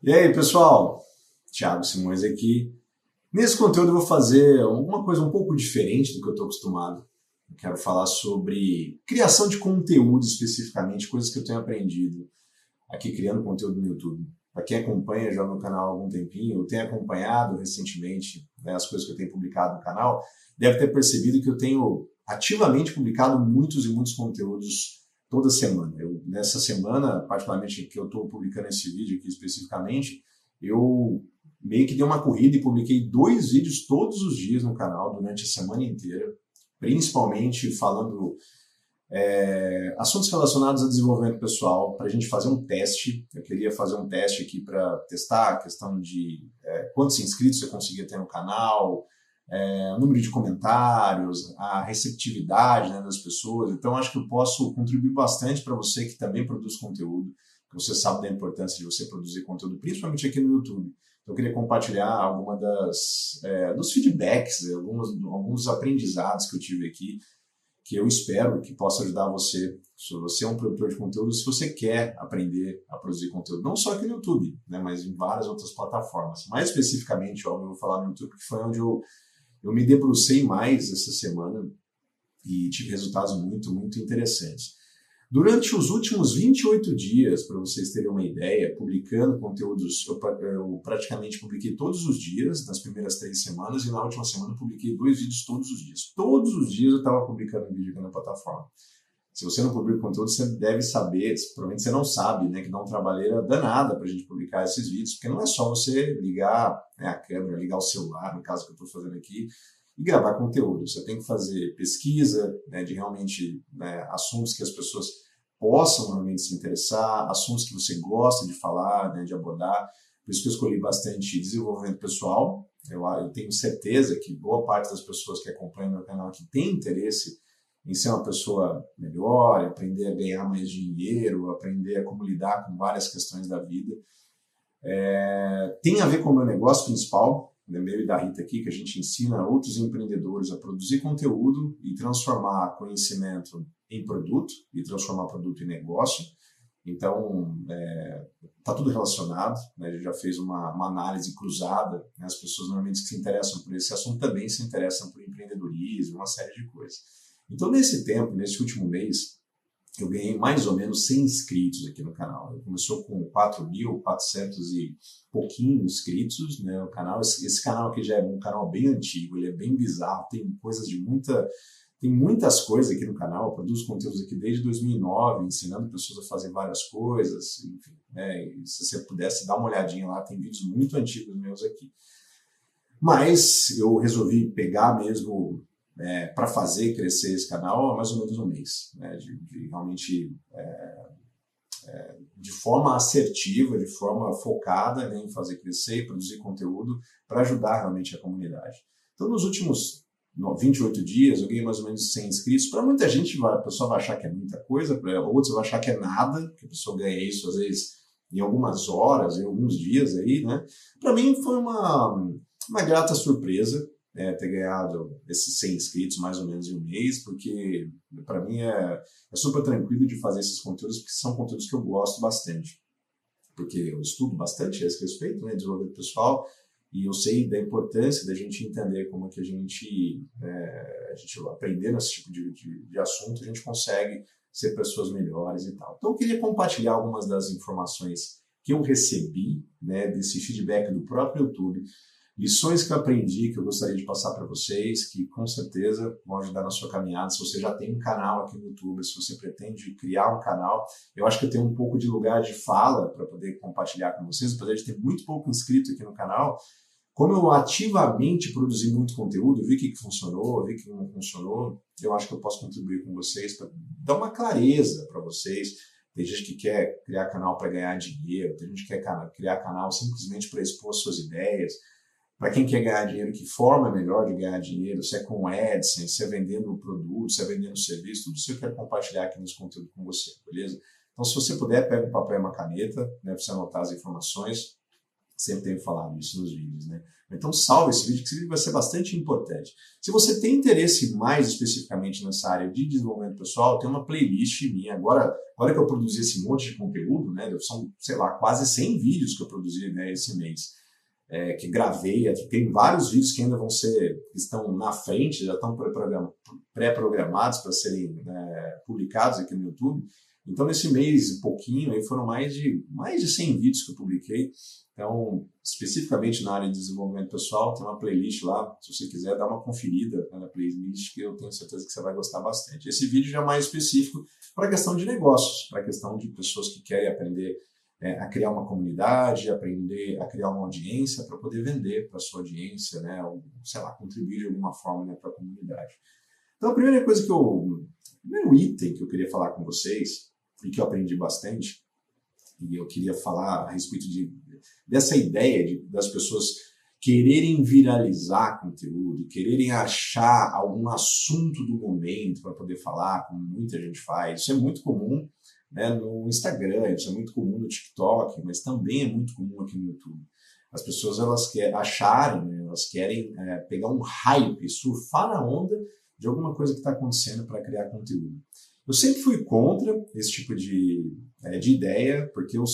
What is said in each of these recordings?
E aí, pessoal? Thiago Simões aqui. Nesse conteúdo eu vou fazer alguma coisa um pouco diferente do que eu estou acostumado. Eu quero falar sobre criação de conteúdo especificamente, coisas que eu tenho aprendido aqui criando conteúdo no YouTube. Para quem acompanha já no canal há algum tempinho, eu tenho acompanhado recentemente, né, as coisas que eu tenho publicado no canal, deve ter percebido que eu tenho ativamente publicado muitos e muitos conteúdos toda semana. Nessa semana, particularmente que eu estou publicando esse vídeo aqui especificamente, eu meio que dei uma corrida e publiquei 2 vídeos todos os dias no canal durante a semana inteira, principalmente falando assuntos relacionados a desenvolvimento pessoal, para a gente fazer um teste. Eu queria fazer um teste aqui para testar a questão de quantos inscritos eu conseguia ter no canal, o número de comentários, a receptividade, né, das pessoas. Então, acho que eu posso contribuir bastante para você que também produz conteúdo, que você sabe da importância de você produzir conteúdo, principalmente aqui no YouTube. Então, eu queria compartilhar alguma dos feedbacks, alguns aprendizados que eu tive aqui, que eu espero que possa ajudar você. Se você é um produtor de conteúdo, se você quer aprender a produzir conteúdo, não só aqui no YouTube, né, mas em várias outras plataformas. Mais especificamente, eu vou falar no YouTube, que foi onde eu me debrucei mais essa semana e tive resultados muito, muito interessantes. Durante os últimos 28 dias, para vocês terem uma ideia, publicando conteúdos, eu praticamente publiquei todos os dias, nas primeiras 3 semanas, e na última semana eu publiquei 2 vídeos todos os dias. Todos os dias eu estava publicando um vídeo aqui na plataforma. Se você não publica conteúdo, você deve saber, provavelmente você não sabe, né, que dá uma trabalheira danada para a gente publicar esses vídeos, porque não é só você ligar, né, a câmera, ligar o celular, no caso que eu estou fazendo aqui, e gravar conteúdo. Você tem que fazer pesquisa, né, de realmente, né, assuntos que as pessoas possam realmente se interessar, assuntos que você gosta de falar, né, de abordar. Por isso que eu escolhi bastante desenvolvimento pessoal. Eu tenho certeza que boa parte das pessoas que acompanham meu canal aqui tem interesse em ser uma pessoa melhor, aprender a ganhar mais dinheiro, aprender a como lidar com várias questões da vida. Tem a ver com o meu negócio principal, né, meu e da Rita aqui, que a gente ensina outros empreendedores a produzir conteúdo e transformar conhecimento em produto e transformar produto em negócio. Então, está tudo relacionado, né? A gente já fez uma análise cruzada, né? As pessoas normalmente que se interessam por esse assunto também se interessam por empreendedorismo, uma série de coisas. Então, nesse tempo, nesse último mês, eu ganhei mais ou menos 100 inscritos aqui no canal. Eu começou com 4.400 e pouquinho inscritos, né, o canal. Esse canal aqui já é um canal bem antigo, ele é bem bizarro, tem muitas coisas aqui no canal. Eu produzo conteúdos aqui desde 2009, ensinando pessoas a fazer várias coisas, enfim, né, e se você pudesse dar uma olhadinha lá, tem vídeos muito antigos meus aqui. Mas eu resolvi pegar mesmo para fazer crescer esse canal há mais ou menos um mês, né, de realmente de forma assertiva, de forma focada, né, em fazer crescer e produzir conteúdo para ajudar realmente a comunidade. Então, nos últimos 28 dias, eu ganhei mais ou menos 100 inscritos. Para muita gente, a pessoa vai achar que é muita coisa, para outros vai achar que é nada, que a pessoa ganha isso, às vezes, em algumas horas, em alguns dias aí, né? Para mim, foi uma grata surpresa, ter ganhado esses 100 inscritos mais ou menos em um mês, porque para mim é super tranquilo de fazer esses conteúdos, porque são conteúdos que eu gosto bastante, porque eu estudo bastante a esse respeito, né, desenvolvimento pessoal, e eu sei da importância da gente entender como é que a gente aprendendo esse tipo de assunto, a gente consegue ser pessoas melhores e tal. Então eu queria compartilhar algumas das informações que eu recebi, né, desse feedback do próprio YouTube, lições que eu aprendi, que eu gostaria de passar para vocês, que com certeza vão ajudar na sua caminhada. Se você já tem um canal aqui no YouTube, se você pretende criar um canal, eu acho que eu tenho um pouco de lugar de fala para poder compartilhar com vocês, apesar de ter muito pouco inscrito aqui no canal. Como eu ativamente produzi muito conteúdo, vi que funcionou, vi que não funcionou, eu acho que eu posso contribuir com vocês para dar uma clareza para vocês. Tem gente que quer criar canal para ganhar dinheiro, tem gente que quer criar canal simplesmente para expor suas ideias. Para quem quer ganhar dinheiro, que forma é melhor de ganhar dinheiro, se é com AdSense, se é vendendo produto, se é vendendo serviço, tudo isso eu quero compartilhar aqui nesse conteúdo com você, beleza? Então, se você puder, pega um papel e uma caneta, né, para você anotar as informações. Sempre tenho falado isso nos vídeos, né? Então salve esse vídeo, que esse vídeo vai ser bastante importante. Se você tem interesse mais especificamente nessa área de desenvolvimento pessoal, tem uma playlist minha. Agora que eu produzi esse monte de conteúdo, né? São, sei lá, quase 100 vídeos que eu produzi, né, esse mês. Que gravei, tem vários vídeos que ainda estão na frente, já estão pré-programados para serem publicados aqui no YouTube. Então, nesse mês e pouquinho, aí foram mais de 100 vídeos que eu publiquei. Então, especificamente na área de desenvolvimento pessoal, tem uma playlist lá, se você quiser dar uma conferida na playlist, que eu tenho certeza que você vai gostar bastante. Esse vídeo já é mais específico para a questão de negócios, para a questão de pessoas que querem aprender a criar uma comunidade, aprender a criar uma audiência para poder vender para a sua audiência, né, ou, sei lá, contribuir de alguma forma, né, para a comunidade. Então, a primeiro item que eu queria falar com vocês, e que eu aprendi bastante, e eu queria falar a respeito dessa ideia das pessoas quererem viralizar conteúdo, quererem achar algum assunto do momento para poder falar, como muita gente faz. Isso é muito comum, né, no Instagram, isso é muito comum no TikTok, mas também é muito comum aqui no YouTube. As pessoas, elas querem acharem, né, elas querem pegar um hype, surfar na onda de alguma coisa que está acontecendo para criar conteúdo. Eu sempre fui contra esse tipo de ideia, porque eu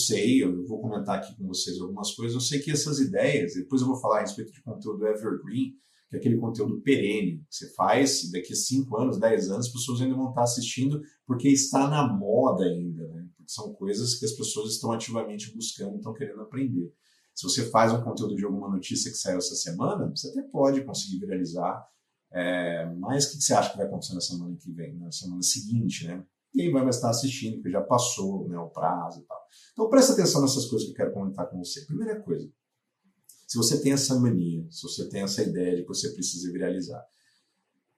vou comentar aqui com vocês algumas coisas, eu sei que essas ideias, depois eu vou falar a respeito de conteúdo evergreen, que é aquele conteúdo perene, que você faz, daqui a 5 anos, 10 anos, as pessoas ainda vão estar assistindo porque está na moda ainda, né? Porque são coisas que as pessoas estão ativamente buscando, estão querendo aprender. Se você faz um conteúdo de alguma notícia que saiu essa semana, você até pode conseguir viralizar, mas o que você acha que vai acontecer na semana que vem, na semana seguinte, né? Ninguém vai mais estar assistindo, porque já passou, né, o prazo e tal. Então presta atenção nessas coisas que eu quero comentar com você. Primeira coisa, se você tem essa mania, se você tem essa ideia de que você precisa viralizar,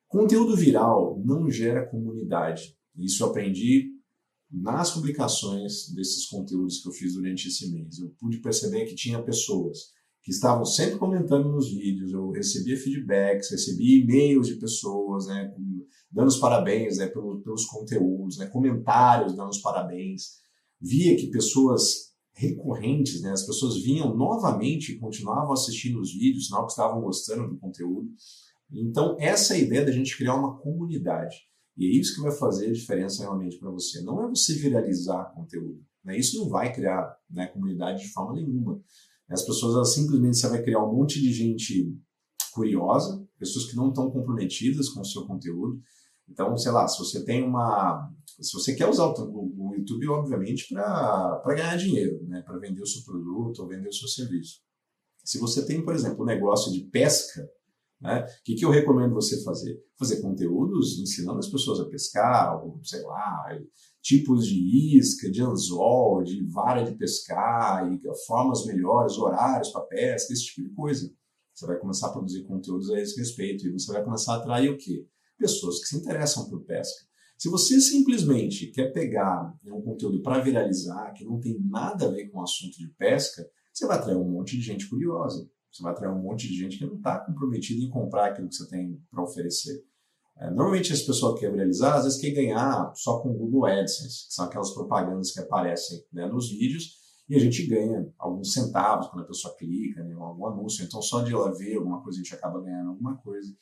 conteúdo viral não gera comunidade. Isso eu aprendi nas publicações desses conteúdos que eu fiz durante esse mês. Eu pude perceber que tinha pessoas que estavam sempre comentando nos vídeos, eu recebia feedbacks, recebia e-mails de pessoas, né, dando os parabéns, né, pelos conteúdos, né, comentários dando os parabéns. Via que pessoas recorrentes, né, as pessoas vinham novamente e continuavam assistindo os vídeos, sinal que estavam gostando do conteúdo. Então, essa é a ideia da gente criar uma comunidade. E é isso que vai fazer a diferença realmente para você. Não é você viralizar conteúdo, né? Isso não vai criar, né, comunidade de forma nenhuma. As pessoas, elas, simplesmente, você vai criar um monte de gente curiosa, pessoas que não estão comprometidas com o seu conteúdo. Então, sei lá, se você quer usar o YouTube, obviamente, para ganhar dinheiro, né, para vender o seu produto ou vender o seu serviço. Se você tem, por exemplo, um negócio de pesca, né, o que eu recomendo você fazer? Fazer conteúdos ensinando as pessoas a pescar, ou, sei lá, tipos de isca, de anzol, de vara de pescar, e formas melhores, horários para pesca, esse tipo de coisa. Você vai começar a produzir conteúdos a esse respeito e você vai começar a atrair o quê? Pessoas que se interessam por pesca. Se você simplesmente quer pegar um conteúdo para viralizar, que não tem nada a ver com o assunto de pesca, você vai atrair um monte de gente curiosa. Você vai atrair um monte de gente que não está comprometida em comprar aquilo que você tem para oferecer. Normalmente as pessoas que querem viralizar, às vezes querem ganhar só com o Google AdSense, que são aquelas propagandas que aparecem, né, nos vídeos, e a gente ganha alguns centavos quando a pessoa clica, né, algum anúncio. Então só de ela ver alguma coisa a gente acaba ganhando alguma coisa.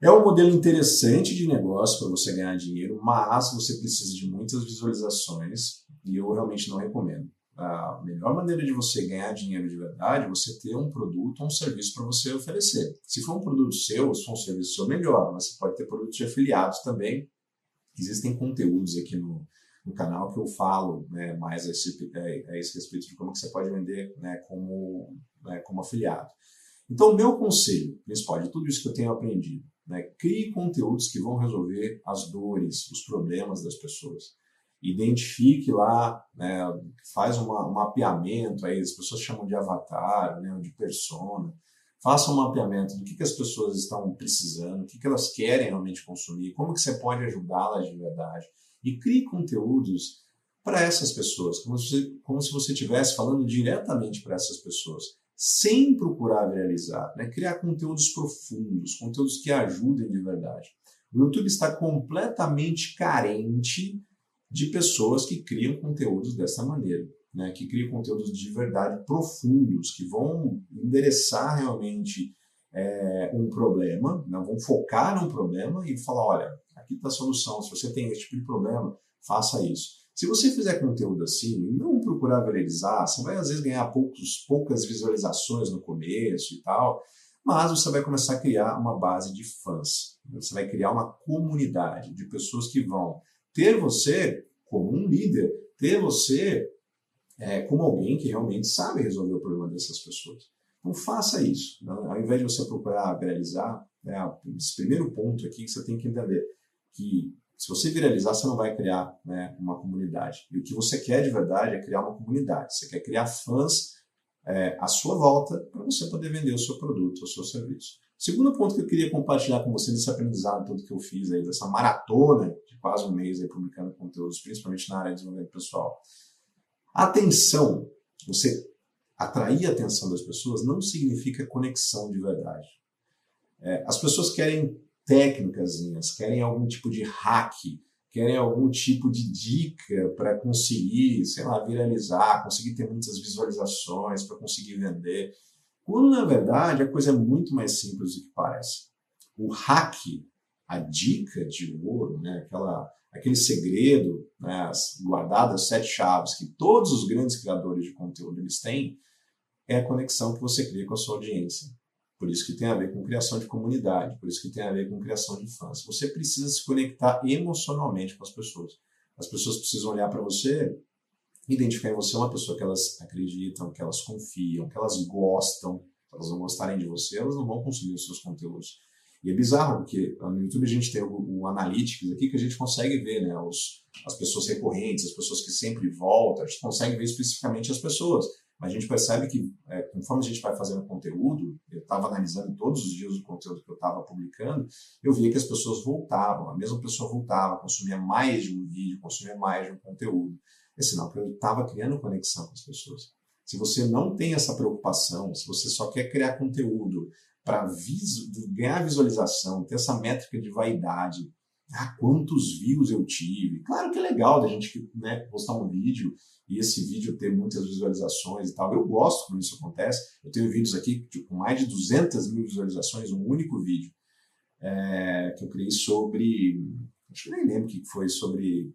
É um modelo interessante de negócio para você ganhar dinheiro, mas você precisa de muitas visualizações e eu realmente não recomendo. A melhor maneira de você ganhar dinheiro de verdade é você ter um produto ou um serviço para você oferecer. Se for um produto seu, se for um serviço seu, melhor, mas você pode ter produtos de afiliados também. Existem conteúdos aqui no canal que eu falo, né, mais a esse respeito de como que você pode vender, né, como afiliado. Então, o meu conselho principal de tudo isso que eu tenho aprendido, né, crie conteúdos que vão resolver as dores, os problemas das pessoas. Identifique lá, né, faz um mapeamento, aí as pessoas chamam de avatar, né, ou de persona. Faça um mapeamento do que as pessoas estão precisando, o que elas querem realmente consumir, como que você pode ajudá-las de verdade. E crie conteúdos para essas pessoas, como se você estivesse falando diretamente para essas pessoas, sem procurar viralizar, né? Criar conteúdos profundos, conteúdos que ajudem de verdade. O YouTube está completamente carente de pessoas que criam conteúdos dessa maneira. né, que cria conteúdos de verdade profundos, que vão endereçar realmente um problema, né, vão focar num problema e falar, olha, aqui está a solução, se você tem esse tipo de problema, faça isso. Se você fizer conteúdo assim, não procurar viralizar, você vai às vezes ganhar poucas visualizações no começo e tal, mas você vai começar a criar uma base de fãs. Você vai criar uma comunidade de pessoas que vão ter você como um líder, ter você como alguém que realmente sabe resolver o problema dessas pessoas. Então faça isso. Né? Ao invés de você procurar viralizar, esse primeiro ponto aqui que você tem que entender, que se você viralizar, você não vai criar, né, uma comunidade. E o que você quer de verdade é criar uma comunidade. Você quer criar fãs à sua volta para você poder vender o seu produto, o seu serviço. Segundo ponto que eu queria compartilhar com você desse aprendizado todo que eu fiz aí, dessa maratona de quase um mês aí publicando conteúdos, principalmente na área de desenvolvimento pessoal. Atenção, você atrair a atenção das pessoas não significa conexão de verdade. As pessoas querem técnicas, querem algum tipo de hack, querem algum tipo de dica para conseguir, sei lá, viralizar, conseguir ter muitas visualizações, para conseguir vender. Quando, na verdade, a coisa é muito mais simples do que parece. O hack, a dica de ouro, né, aquele segredo, né, as guardadas 7 chaves que todos os grandes criadores de conteúdo eles têm, é a conexão que você cria com a sua audiência. Por isso que tem a ver com criação de comunidade, por isso que tem a ver com criação de fãs. Você precisa se conectar emocionalmente com as pessoas. As pessoas precisam olhar para você, identificar em você uma pessoa que elas acreditam, que elas confiam, que elas gostam. Se elas não gostarem de você, elas não vão consumir os seus conteúdos. E é bizarro, porque no YouTube a gente tem o Analytics aqui, que a gente consegue ver, né, as pessoas recorrentes, as pessoas que sempre voltam, a gente consegue ver especificamente as pessoas. Mas a gente percebe que, conforme a gente vai fazendo conteúdo, eu estava analisando todos os dias o conteúdo que eu estava publicando, eu via que as pessoas voltavam, a mesma pessoa voltava, consumia mais de um vídeo, consumia mais de um conteúdo. É sinal que eu estava criando conexão com as pessoas. Se você não tem essa preocupação, se você só quer criar conteúdo para ganhar visualização, ter essa métrica de vaidade, quantos views eu tive. Claro que é legal da gente, né, postar um vídeo e esse vídeo ter muitas visualizações e tal. Eu gosto quando isso acontece. Eu tenho vídeos aqui com mais de 200 mil visualizações, um único vídeo que eu criei sobre, acho que nem lembro o que foi, sobre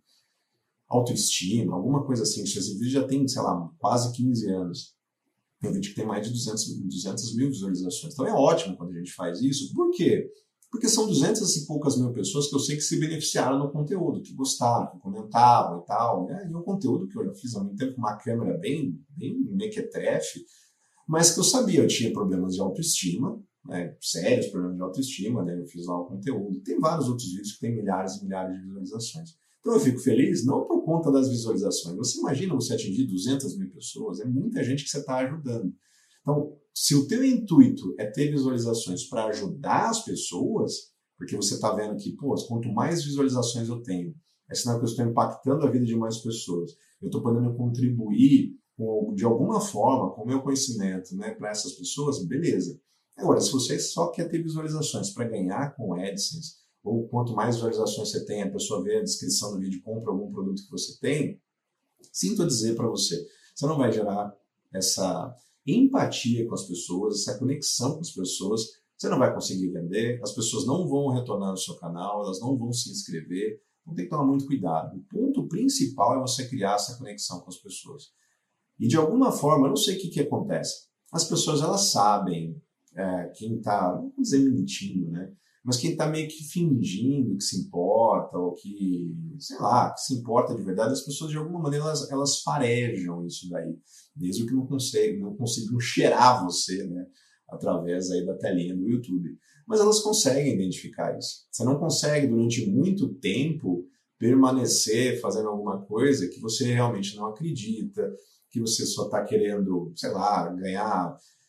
autoestima, alguma coisa assim. Esse vídeo já tem, sei lá, quase 15 anos. Tem um vídeo que tem mais de 200 mil visualizações. Então é ótimo quando a gente faz isso. Por quê? Porque são 200 e poucas mil pessoas que eu sei que se beneficiaram do conteúdo, que gostaram, que comentavam e tal. Né? E o conteúdo que eu já fiz há muito tempo com uma câmera bem mequetrefe, mas que eu sabia, eu tinha problemas de autoestima, né? Sérios problemas de autoestima, né? Eu fiz lá o conteúdo. Tem vários outros vídeos que tem milhares e milhares de visualizações. Então eu fico feliz, não por conta das visualizações. Você imagina você atingir 200 mil pessoas, é muita gente que você está ajudando. Então, se o teu intuito é ter visualizações para ajudar as pessoas, porque você está vendo que, quanto mais visualizações eu tenho, é sinal que eu estou impactando a vida de mais pessoas. Eu estou podendo contribuir de alguma forma com o meu conhecimento, né, para essas pessoas, beleza. Agora, se você só quer ter visualizações para ganhar com AdSense, ou quanto mais visualizações você tem, a pessoa vê a descrição do vídeo, compra algum produto que você tem, sinto a dizer para você, você não vai gerar essa empatia com as pessoas, essa conexão com as pessoas, você não vai conseguir vender, as pessoas não vão retornar no seu canal, elas não vão se inscrever, então tem que tomar muito cuidado. O ponto principal é você criar essa conexão com as pessoas. E de alguma forma, eu não sei o que acontece, as pessoas elas sabem quem está, não vou dizer mentindo, né? Mas quem está meio que fingindo que se importa, ou que, sei lá, que se importa de verdade, as pessoas de alguma maneira elas farejam isso daí, mesmo que não consigam cheirar você, né, através aí da telinha do YouTube. Mas elas conseguem identificar isso. Você não consegue, durante muito tempo, permanecer fazendo alguma coisa que você realmente não acredita, que você só está querendo, sei lá,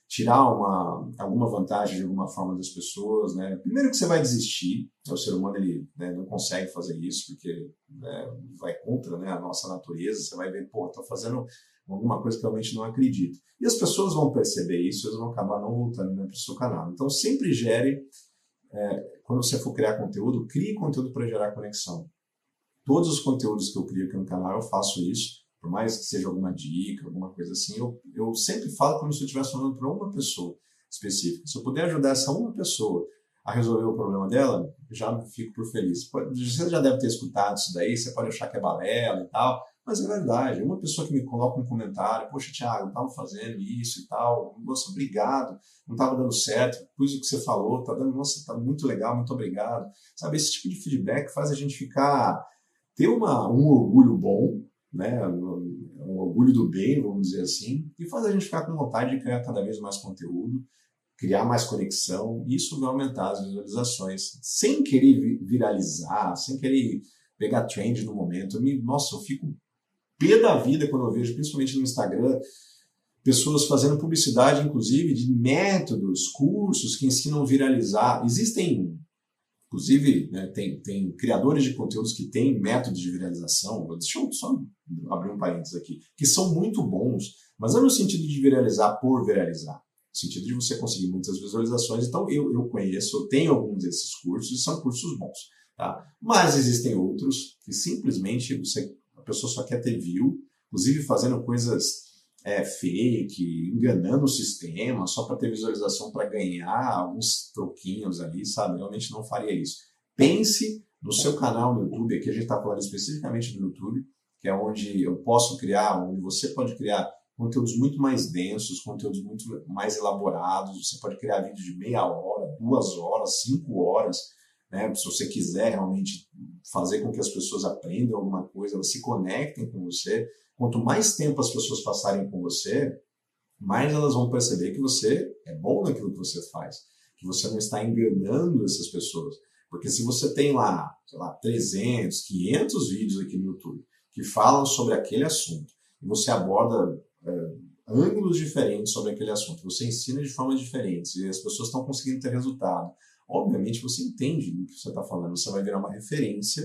tirar alguma vantagem de alguma forma das pessoas, né? Primeiro que você vai desistir, o ser humano ele, né, não consegue fazer isso porque, né, vai contra, né, a nossa natureza, você vai ver, estou fazendo alguma coisa que realmente não acredito. E as pessoas vão perceber isso, eles vão acabar não voltando, né, para o seu canal. Então sempre quando você for criar conteúdo, crie conteúdo para gerar conexão. Todos os conteúdos que eu crio aqui no canal eu faço isso, por mais que seja alguma dica, alguma coisa assim, eu sempre falo como se eu estivesse falando para uma pessoa específica. Se eu puder ajudar essa uma pessoa a resolver o problema dela, já fico por feliz. Você já deve ter escutado isso daí, você pode achar que é balela e tal, mas é verdade. Uma pessoa que me coloca um comentário, poxa, Thiago, eu estava fazendo isso e tal, nossa, obrigado, não estava dando certo, pus o que você falou, tá dando, nossa, tá muito legal, muito obrigado. Sabe, esse tipo de feedback faz a gente ter um orgulho bom, né, um orgulho do bem, vamos dizer assim, e faz a gente ficar com vontade de criar cada vez mais conteúdo, criar mais conexão, e isso vai aumentar as visualizações, sem querer viralizar, sem querer pegar trend no momento. Nossa, eu fico pé da vida quando eu vejo, principalmente no Instagram, pessoas fazendo publicidade, inclusive, de métodos, cursos que ensinam a viralizar. Existem, inclusive, né, tem criadores de conteúdos que têm métodos de viralização, deixa eu só abrir um parênteses aqui, que são muito bons, mas não no sentido de viralizar por viralizar, no sentido de você conseguir muitas visualizações. Então, eu conheço, eu tenho alguns desses cursos, e são cursos bons, tá? Mas existem outros que simplesmente a pessoa só quer ter view, inclusive fazendo coisas fake, enganando o sistema, só para ter visualização, para ganhar alguns troquinhos ali, sabe? Realmente não faria isso. Pense no seu canal no YouTube, aqui a gente está falando especificamente do YouTube, que é onde eu posso criar, onde você pode criar conteúdos muito mais densos, conteúdos muito mais elaborados. Você pode criar vídeos de meia hora, 2 horas, 5 horas, né? Se você quiser realmente fazer com que as pessoas aprendam alguma coisa, elas se conectem com você. Quanto mais tempo as pessoas passarem com você, mais elas vão perceber que você é bom naquilo que você faz, que você não está enganando essas pessoas. Porque se você tem lá, sei lá, 300, 500 vídeos aqui no YouTube que falam sobre aquele assunto, e você aborda ângulos diferentes sobre aquele assunto, você ensina de formas diferentes, e as pessoas estão conseguindo ter resultado, obviamente você entende do que você está falando, você vai virar uma referência,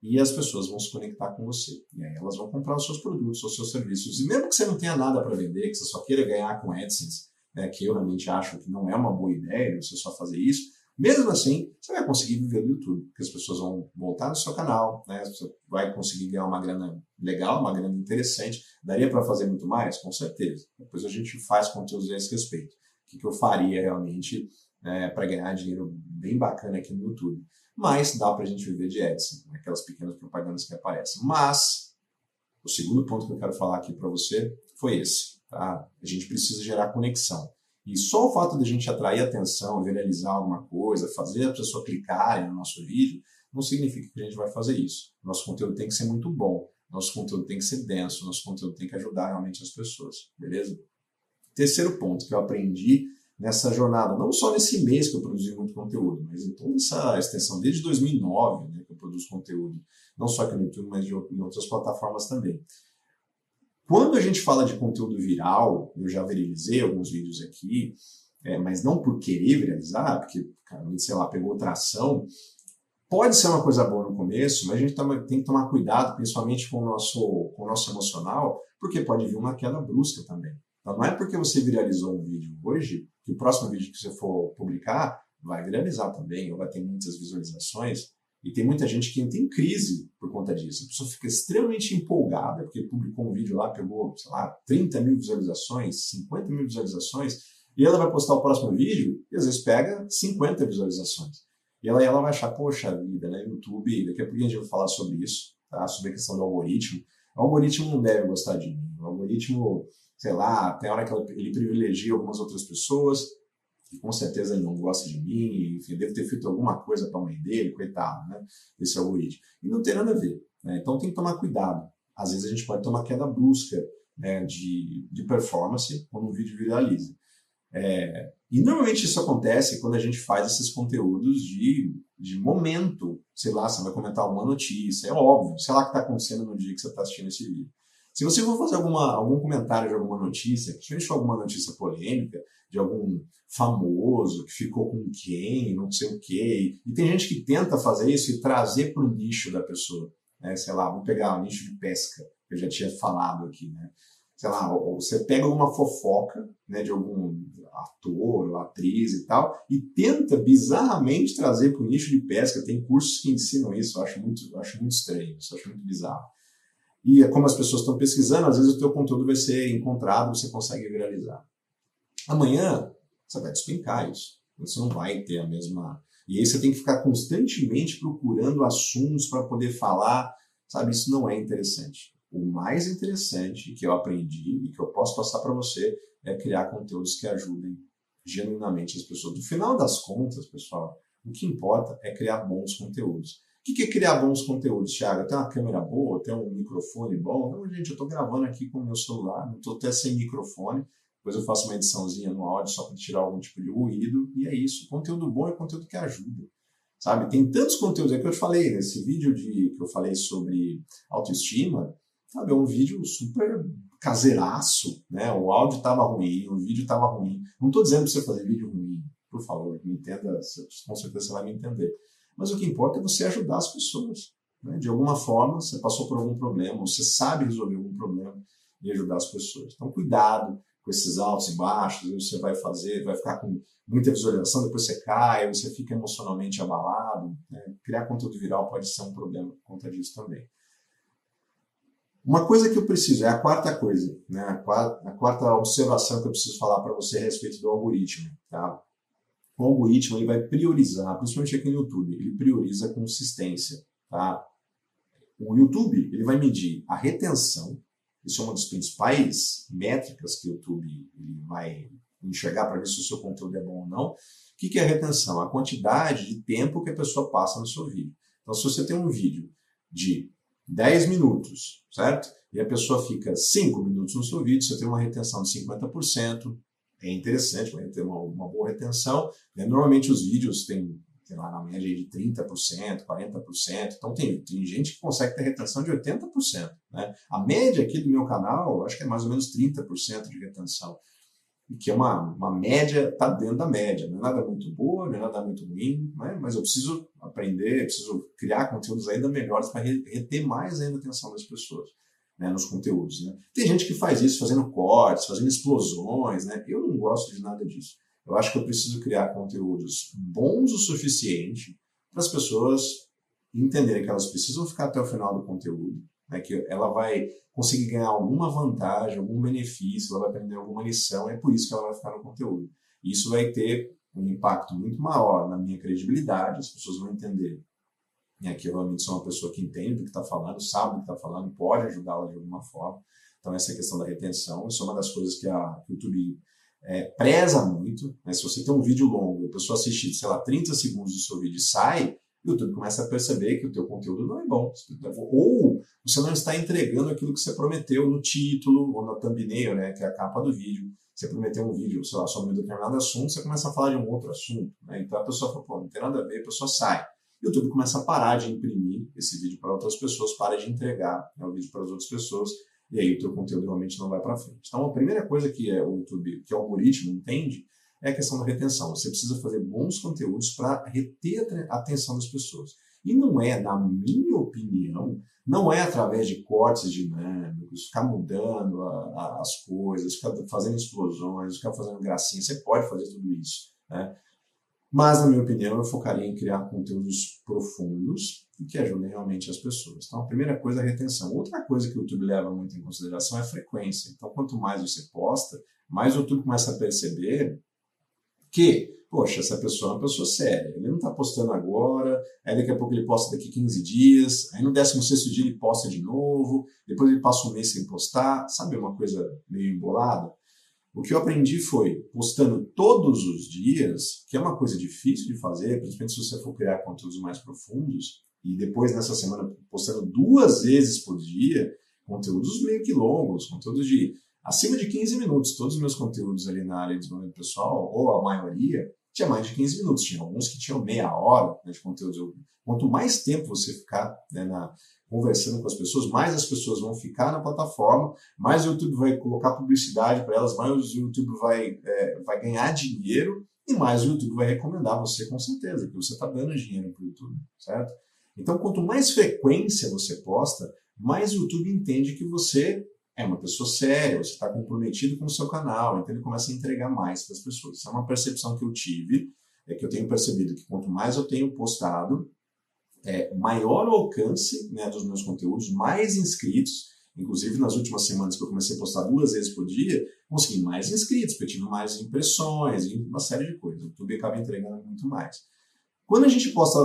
e as pessoas vão se conectar com você. E aí elas vão comprar os seus produtos, os seus serviços. E mesmo que você não tenha nada para vender, que você só queira ganhar com AdSense, né, que eu realmente acho que não é uma boa ideia você só fazer isso, mesmo assim, você vai conseguir viver do YouTube, porque as pessoas vão voltar no seu canal, né, você vai conseguir ganhar uma grana legal, uma grana interessante. Daria para fazer muito mais? Com certeza. Depois a gente faz conteúdos a esse respeito. O que eu faria realmente para ganhar dinheiro bem bacana aqui no YouTube? Mas dá para a gente viver de AdSense, aquelas pequenas propagandas que aparecem. Mas o segundo ponto que eu quero falar aqui para você foi esse. Tá? A gente precisa gerar conexão. E só o fato de a gente atrair atenção, viralizar alguma coisa, fazer a pessoa clicar no nosso vídeo, não significa que a gente vai fazer isso. Nosso conteúdo tem que ser muito bom, nosso conteúdo tem que ser denso, nosso conteúdo tem que ajudar realmente as pessoas, beleza? Terceiro ponto que eu aprendi nessa jornada, não só nesse mês que eu produzi muito conteúdo, mas em toda essa extensão, desde 2009, né, que eu produzo conteúdo, não só aqui no YouTube, mas em outras plataformas também. Quando a gente fala de conteúdo viral, eu já viralizei alguns vídeos aqui, mas não por querer viralizar, porque, cara, sei lá, pegou tração. Pode ser uma coisa boa no começo, mas a gente tem que tomar cuidado, principalmente com o nosso emocional, porque pode vir uma queda brusca também. Então não é porque você viralizou um vídeo hoje, que o próximo vídeo que você for publicar vai viralizar também, ou vai ter muitas visualizações. E tem muita gente que entra em crise por conta disso. A pessoa fica extremamente empolgada, porque publicou um vídeo lá, pegou, sei lá, 30 mil visualizações, 50 mil visualizações, e ela vai postar o próximo vídeo, e às vezes pega 50 visualizações. E ela vai achar, poxa vida, né, YouTube, daqui a pouco a gente vai falar sobre isso, tá? Sobre a questão do algoritmo. O algoritmo não deve gostar de mim. O algoritmo, sei lá, tem hora que ele privilegia algumas outras pessoas, e com certeza ele não gosta de mim, enfim, deve ter feito alguma coisa para a mãe dele, coitado, né, esse algoritmo. E não tem nada a ver, né? Então tem que tomar cuidado. Às vezes a gente pode ter uma queda brusca, né, de performance quando um vídeo viraliza. E normalmente isso acontece quando a gente faz esses conteúdos de momento. Sei lá, você vai comentar alguma notícia, é óbvio, sei lá o que está acontecendo no dia que você está assistindo esse vídeo. Se você for fazer algum comentário de alguma notícia, principalmente alguma notícia polêmica, de algum famoso que ficou com quem, não sei o quê, e tem gente que tenta fazer isso e trazer para o nicho da pessoa, né? Sei lá, vamos pegar o nicho de pesca, que eu já tinha falado aqui, né? Sei lá, você pega uma fofoca, né, de algum ator ou atriz e tal, e tenta bizarramente trazer para o nicho de pesca. Tem cursos que ensinam isso, eu acho muito estranho, isso eu acho muito bizarro. E como as pessoas estão pesquisando, às vezes o teu conteúdo vai ser encontrado, você consegue viralizar. Amanhã, você vai despencar isso. Você não vai ter a mesma... E aí você tem que ficar constantemente procurando assuntos para poder falar, sabe? Isso não é interessante. O mais interessante que eu aprendi e que eu posso passar para você é criar conteúdos que ajudem genuinamente as pessoas. No final das contas, pessoal, o que importa é criar bons conteúdos. O que é criar bons conteúdos, Thiago? Tem uma câmera boa, tem um microfone bom? Não, gente, eu estou gravando aqui com o meu celular, não estou até sem microfone. Depois eu faço uma ediçãozinha no áudio só para tirar algum tipo de ruído. E é isso. Conteúdo bom é conteúdo que ajuda. Sabe? Tem tantos conteúdos. É que eu te falei, nesse vídeo que eu falei sobre autoestima, sabe? É um vídeo super caseiraço, né? O áudio estava ruim, o vídeo estava ruim. Não estou dizendo para você fazer vídeo ruim. Por favor, me entenda. Com certeza você vai me entender. Mas o que importa é você ajudar as pessoas. Né? De alguma forma, você passou por algum problema, você sabe resolver algum problema e ajudar as pessoas. Então, cuidado com esses altos e baixos, você vai ficar com muita visualização, depois você cai, você fica emocionalmente abalado. Né? Criar conteúdo viral pode ser um problema por conta disso também. Uma coisa que eu preciso, é a quarta coisa, né? a quarta observação que eu preciso falar para você a respeito do algoritmo. Tá? O algoritmo ele vai priorizar, principalmente aqui no YouTube, ele prioriza a consistência. Tá? O YouTube ele vai medir a retenção. Isso é uma das principais métricas que o YouTube ele vai enxergar para ver se o seu conteúdo é bom ou não. O que é a retenção? A quantidade de tempo que a pessoa passa no seu vídeo. Então, se você tem um vídeo de 10 minutos, certo? E a pessoa fica 5 minutos no seu vídeo, você tem uma retenção de 50%. É interessante, vai ter uma boa retenção. Normalmente os vídeos têm, sei lá, na média de 30%, 40%. Então tem gente que consegue ter retenção de 80%. Né? A média aqui do meu canal, acho que é mais ou menos 30% de retenção. Que é uma média, está dentro da média. Não é nada muito boa, não é nada muito ruim, né? Mas eu preciso aprender, preciso criar conteúdos ainda melhores para reter mais ainda a atenção das pessoas. Né, nos conteúdos. Né? Tem gente que faz isso fazendo cortes, fazendo explosões. Né? Eu não gosto de nada disso. Eu acho que eu preciso criar conteúdos bons o suficiente para as pessoas entenderem que elas precisam ficar até o final do conteúdo, né? Que ela vai conseguir ganhar alguma vantagem, algum benefício, ela vai aprender alguma lição, é por isso que ela vai ficar no conteúdo. E isso vai ter um impacto muito maior na minha credibilidade, as pessoas vão entender que eu realmente sou uma pessoa que entende do que está falando, sabe do que está falando, pode ajudá-la de alguma forma. Então, essa questão da retenção, isso é uma das coisas que a YouTube preza muito. Né? Se você tem um vídeo longo, a pessoa assiste, sei lá, 30 segundos do seu vídeo e sai, o YouTube começa a perceber que o teu conteúdo não é bom. Ou você não está entregando aquilo que você prometeu no título ou na thumbnail, né, que é a capa do vídeo. Você prometeu um vídeo, sei lá, sobre um determinado assunto, você começa a falar de um outro assunto. Né? Então, a pessoa fala, pô, não tem nada a ver, a pessoa sai. O YouTube começa a parar de imprimir esse vídeo para outras pessoas, para de entregar, né, o vídeo para as outras pessoas, e aí o teu conteúdo realmente não vai para frente. Então, a primeira coisa que o YouTube, que o algoritmo entende, é a questão da retenção. Você precisa fazer bons conteúdos para reter a atenção das pessoas. E não é, na minha opinião, não é através de cortes dinâmicos, ficar mudando as coisas, ficar fazendo explosões, ficar fazendo gracinha. Você pode fazer tudo isso, né? Mas, na minha opinião, eu focaria em criar conteúdos profundos e que ajudem realmente as pessoas. Então, a primeira coisa é a retenção. Outra coisa que o YouTube leva muito em consideração é a frequência. Então, quanto mais você posta, mais o YouTube começa a perceber que, poxa, essa pessoa é uma pessoa séria. Ele não está postando agora, aí daqui a pouco ele posta daqui 15 dias, aí no 16º dia ele posta de novo, depois ele passa um mês sem postar. Sabe uma coisa meio embolada? O que eu aprendi foi, postando todos os dias, que é uma coisa difícil de fazer, principalmente se você for criar conteúdos mais profundos, e depois nessa semana postando 2 vezes por dia, conteúdos meio que longos, conteúdos de acima de 15 minutos. Todos os meus conteúdos ali na área de desenvolvimento pessoal, ou a maioria, tinha mais de 15 minutos. Tinha alguns que tinham meia hora, né, de conteúdo. Quanto mais tempo você ficar, né, conversando com as pessoas, mais as pessoas vão ficar na plataforma, mais o YouTube vai colocar publicidade para elas, mais o YouTube vai ganhar dinheiro e mais o YouTube vai recomendar você, com certeza, que você está dando dinheiro para o YouTube, certo? Então, quanto mais frequência você posta, mais o YouTube entende que você é uma pessoa séria, você está comprometido com o seu canal, então ele começa a entregar mais para as pessoas. Isso é uma percepção que eu tive, que eu tenho percebido que quanto mais eu tenho postado, maior alcance, né, dos meus conteúdos, mais inscritos. Inclusive, nas últimas semanas que eu comecei a postar 2 vezes por dia, consegui mais inscritos, porque eu tive mais impressões, e uma série de coisas. O YouTube acaba entregando muito mais. Quando a gente posta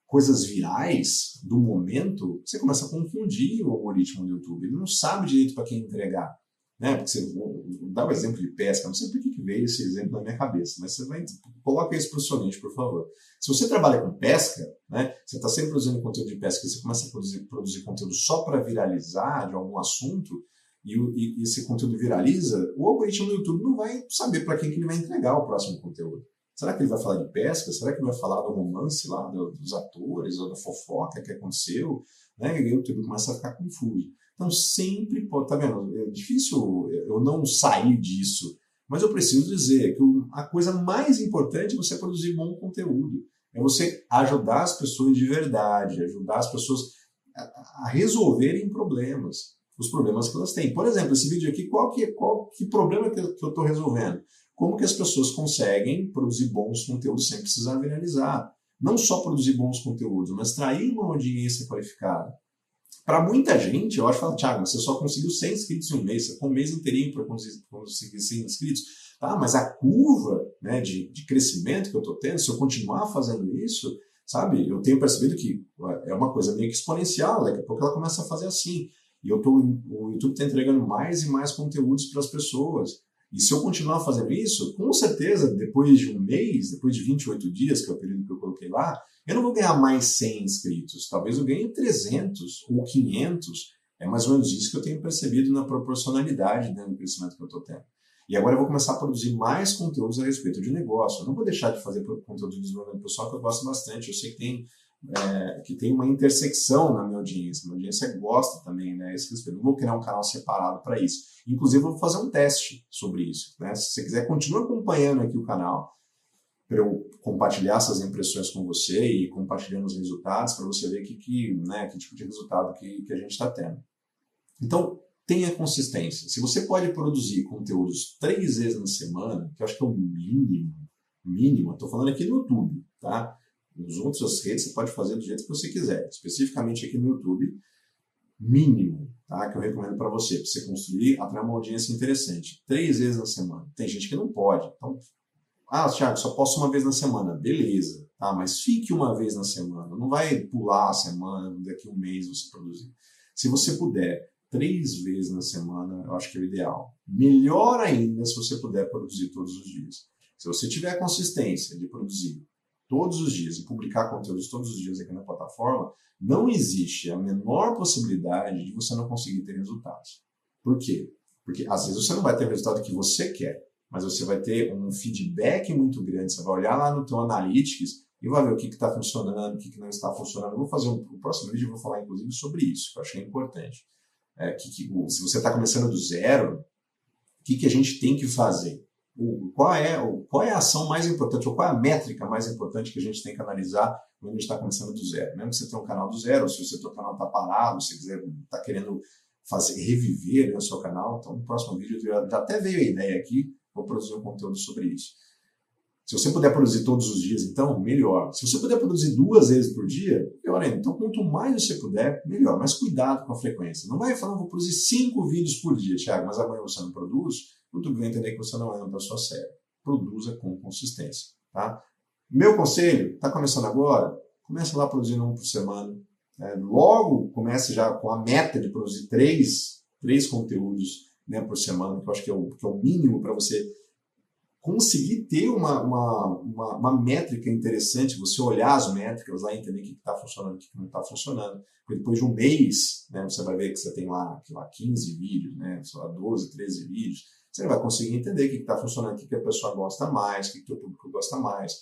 coisas virais do momento, você começa a confundir o algoritmo do YouTube. Ele não sabe direito para quem entregar. Né? Porque você dá o exemplo de pesca, não sei por que veio esse exemplo na minha cabeça, mas você coloca isso para o seu nicho, por favor. Se você trabalha com pesca, né, você está sempre produzindo conteúdo de pesca, você começa a produzir conteúdo só para viralizar de algum assunto, e esse conteúdo viraliza, o algoritmo do YouTube não vai saber para quem que ele vai entregar o próximo conteúdo. Será que ele vai falar de pesca? Será que ele vai falar do romance lá, dos atores, ou da fofoca que aconteceu? Né? E aí o YouTube começa a ficar confuso. Então sempre pode, tá vendo? É difícil eu não sair disso, mas eu preciso dizer que a coisa mais importante é você produzir bom conteúdo. É você ajudar as pessoas de verdade, ajudar as pessoas a resolverem problemas, os problemas que elas têm. Por exemplo, esse vídeo aqui, que problema que eu estou resolvendo? Como que as pessoas conseguem produzir bons conteúdos sem precisar viralizar? Não só produzir bons conteúdos, mas trair uma audiência qualificada. Para muita gente, eu acho que, Thiago, você só conseguiu 100 inscritos em um mês, você ficou um mês inteirinho para conseguir 100 inscritos. Tá, mas a curva, né, de crescimento que eu estou tendo, se eu continuar fazendo isso, sabe, eu tenho percebido que é uma coisa meio que exponencial, daqui a pouco ela começa a fazer assim. E o YouTube está entregando mais e mais conteúdos para as pessoas. E se eu continuar fazendo isso, com certeza, depois de um mês, depois de 28 dias, que é o período que eu coloquei lá, eu não vou ganhar mais 100 inscritos. Talvez eu ganhe 300 ou 500. É mais ou menos isso que eu tenho percebido na proporcionalidade do crescimento que eu estou tendo. E agora eu vou começar a produzir mais conteúdos a respeito de negócio. Eu não vou deixar de fazer conteúdo de desenvolvimento pessoal, que eu gosto bastante. Eu sei que tem uma intersecção na minha audiência. Minha audiência gosta também, né? Eu não vou criar um canal separado para isso. Inclusive, eu vou fazer um teste sobre isso. Né? Se você quiser, continue acompanhando aqui o canal para eu compartilhar essas impressões com você e compartilhando os resultados para você ver que tipo de resultado que a gente está tendo. Então, tenha consistência. Se você pode produzir conteúdos 3 vezes na semana, que eu acho que é o mínimo, estou falando aqui no YouTube, tá? Nas outras redes você pode fazer do jeito que você quiser. Especificamente aqui no YouTube, mínimo, tá? Que eu recomendo para você construir, atrair uma audiência interessante. 3 vezes na semana. Tem gente que não pode. Então, Thiago, só posso uma vez na semana. Beleza, tá? Mas fique uma vez na semana. Não vai pular a semana, daqui a um mês você produzir. Se você puder 3 vezes na semana, eu acho que é o ideal. Melhor ainda se você puder produzir todos os dias. Se você tiver a consistência de produzir todos os dias e publicar conteúdos todos os dias aqui na plataforma, não existe a menor possibilidade de você não conseguir ter resultados. Por quê? Porque às vezes você não vai ter o resultado que você quer, mas você vai ter um feedback muito grande. Você vai olhar lá no teu Analytics e vai ver o que está funcionando, o que não está funcionando. Eu vou fazer o próximo vídeo, eu vou falar inclusive sobre isso, que eu achei importante. Se você está começando do zero, o que a gente tem que fazer? Qual é a ação mais importante, ou qual é a métrica mais importante que a gente tem que analisar quando a gente está começando do zero? Mesmo que você tenha um canal do zero, ou se o seu canal está parado, se você está querendo reviver o seu canal, então no próximo vídeo já até veio a ideia aqui, vou produzir um conteúdo sobre isso. Se você puder produzir todos os dias, então, melhor. Se você puder produzir 2 vezes por dia, melhor ainda. Então, quanto mais você puder, melhor. Mas cuidado com a frequência. Não vai falar, vou produzir 5 vídeos por dia, Thiago, mas amanhã você não produz. O YouTube vai entender que você não é uma pessoa séria. Produza com consistência. Tá? Meu conselho, está começando agora? Comece lá produzindo 1 por semana. Logo, comece já com a meta de produzir 3 conteúdos, né, por semana, que eu acho que é o mínimo para você conseguir ter uma métrica interessante, você olhar as métricas lá e entender o que está funcionando e o que não está funcionando. Porque depois de um mês, né, você vai ver que você tem lá 15 vídeos, né, 12, 13 vídeos, você vai conseguir entender o que está funcionando, o que a pessoa gosta mais, o que o público gosta mais,